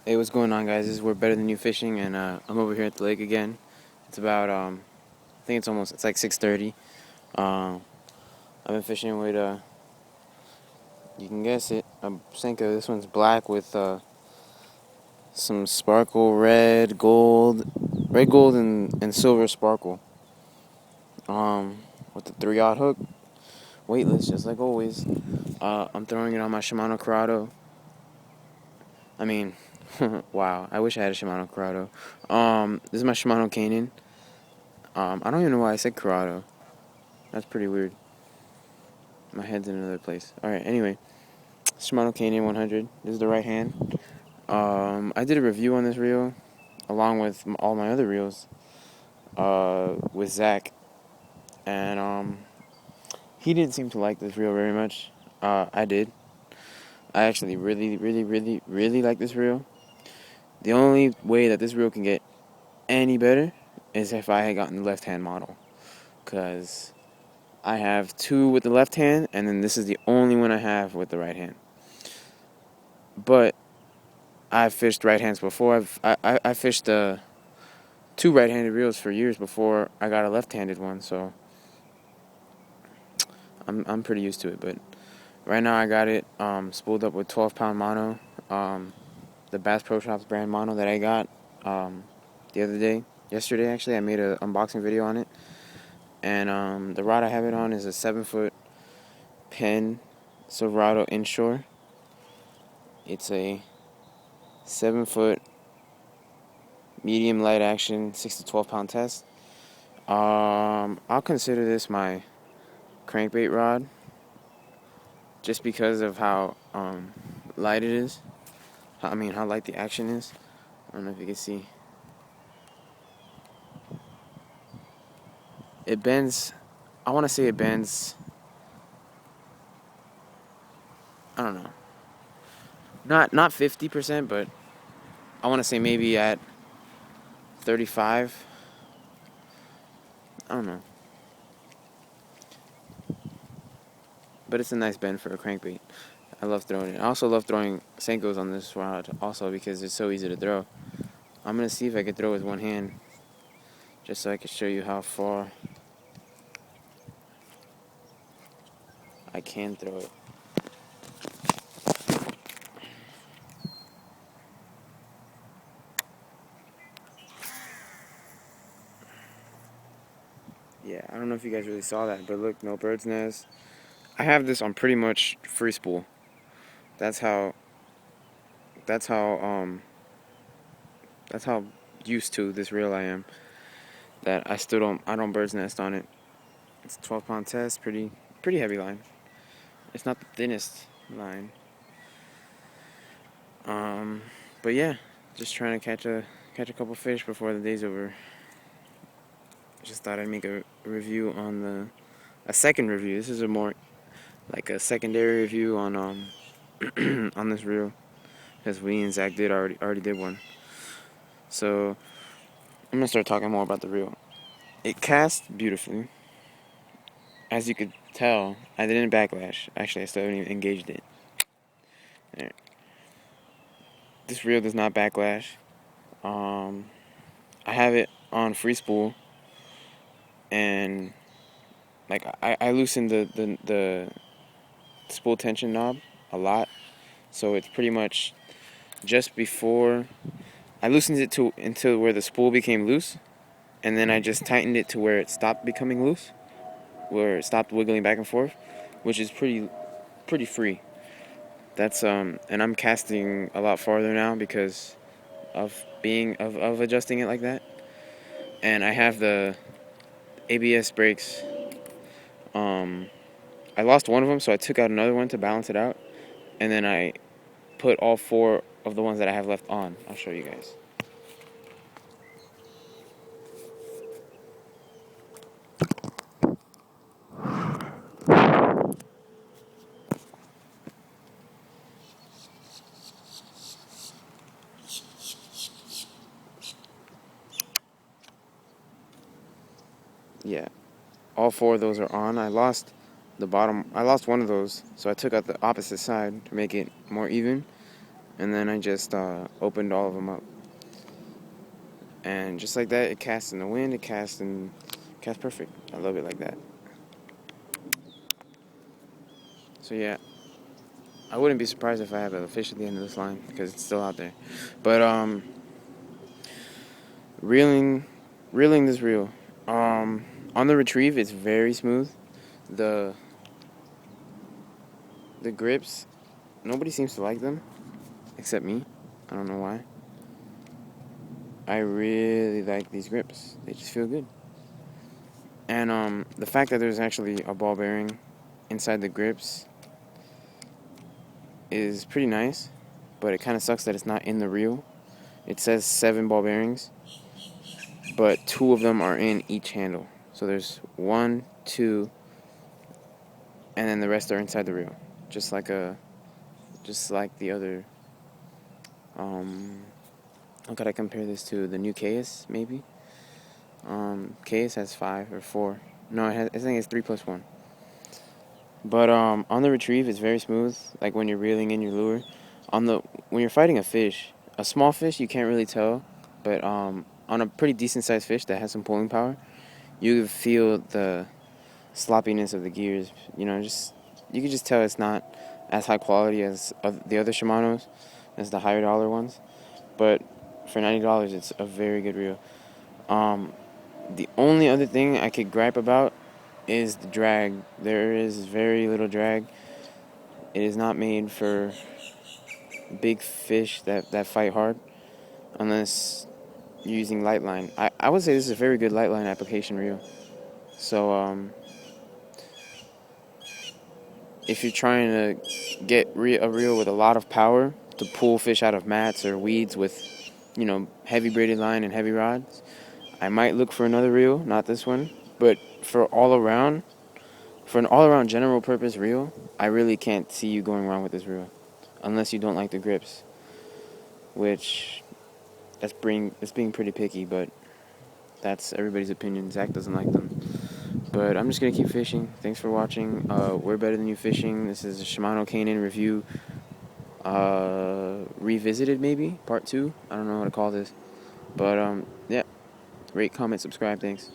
Hey, what's going on, guys? This is We're Better Than You Fishing, and I'm over here at the lake again. It's about I think it's like 6:30. I've been fishing with you can guess it, a Senko. This one's black with some sparkle, red gold, and silver sparkle. With the 3/0 hook, weightless, just like always. I'm throwing it on my Shimano Corrado. I mean, wow, I wish I had a Shimano Corrado. This is my Shimano Caenan. I don't even know why I said Corrado. That's pretty weird. My head's in another place. Alright, anyway. Shimano Caenan 100. This is the right hand. I did a review on this reel, along with all my other reels, with Zach. And he didn't seem to like this reel very much. I did. I actually really like this reel. The only way that this reel can get any better is if I had gotten the left-hand model. Because I have two with the left hand, and then this is the only one I have with the right hand. But I've fished right hands before. I fished two right-handed reels for years before I got a left-handed one, so I'm pretty used to it. But right now I got it spooled up with 12-pound mono, the Bass Pro Shops brand mono that I got the other day. Yesterday, actually, I made an unboxing video on it. And the rod I have it on is a 7-foot Penn Silverado inshore. It's a 7-foot medium light action 6 to 12-pound test. I'll consider this my crankbait rod just because of how light it is. How light the action is. I don't know if you can see. It bends. I want to say it bends. I don't know. Not 50%, but I want to say maybe at 35. I don't know. But it's a nice bend for a crankbait. I love throwing it. I also love throwing Senkos on this rod also because it's so easy to throw. I'm going to see if I can throw with one hand just so I can show you how far I can throw it. Yeah, I don't know if you guys really saw that, but look, no bird's nest. I have this on pretty much free spool. That's how that's how um that's how used to this reel I am. That I don't bird's nest on it. It's a 12-pound test, pretty heavy line. It's not the thinnest line. But yeah, just trying to catch a couple fish before the day's over. Just thought I'd make a review on a second review. This is a more like a secondary review on on this reel, because we and Zach already did one. So I'm gonna start talking more about the reel. It casts beautifully. As you could tell, I didn't backlash. Actually, I still haven't even engaged it. There. This reel does not backlash. I have it on free spool, and like I loosened the spool tension knob a lot, so it's pretty much just before I loosened it to until where the spool became loose, and then I just tightened it to where it stopped becoming loose, where it stopped wiggling back and forth, which is pretty free. That's and I'm casting a lot farther now because of adjusting it like that. And I have the ABS brakes. I lost one of them, so I took out another one to balance it out, and then I put all four of the ones that I have left on. I'll show you guys. Yeah, all four of those are on. I lost one of those, so I took out the opposite side to make it more even. and then I just opened all of them up, and just like that, it casts in the wind. It casts perfect. I love it like that. So yeah, I wouldn't be surprised if I have a fish at the end of this line because it's still out there. But reeling, reeling this reel. On the retrieve, it's very smooth. The grips, nobody seems to like them except me. I don't know why. I really like these grips. They just feel good. And the fact that there's actually a ball bearing inside the grips is pretty nice, but it kind of sucks that it's not in the reel. It says 7 ball bearings, but 2 of them are in each handle. So there's 1, 2, and then the rest are inside the reel, just like the other. How could I compare this to the new Caenan? Maybe. Caenan has 5 or 4. No, I think it's 3 plus 1. But on the retrieve, it's very smooth. Like when you're reeling in your lure, when you're fighting a small fish, you can't really tell. But on a pretty decent sized fish that has some pulling power, you feel the sloppiness of the gears. You know, you can just tell it's not as high quality as the other Shimanos, as the higher dollar ones. But for $90, it's a very good reel. The only other thing I could gripe about is the drag. There is very little drag. It is not made for big fish that fight hard unless you're using light line. I would say this is a very good light line application reel. So if you're trying to get a reel with a lot of power to pull fish out of mats or weeds with, heavy braided line and heavy rods, I might look for another reel, not this one. But for an all-around general purpose reel, I really can't see you going wrong with this reel, unless you don't like the grips, which that's being pretty picky, but that's everybody's opinion. Zach doesn't like them, but I'm just gonna keep fishing. Thanks for watching. We're better than you fishing. This is a Shimano Caenan review, revisited maybe part 2. I don't know how to call this, but yeah. Rate, comment, subscribe. Thanks.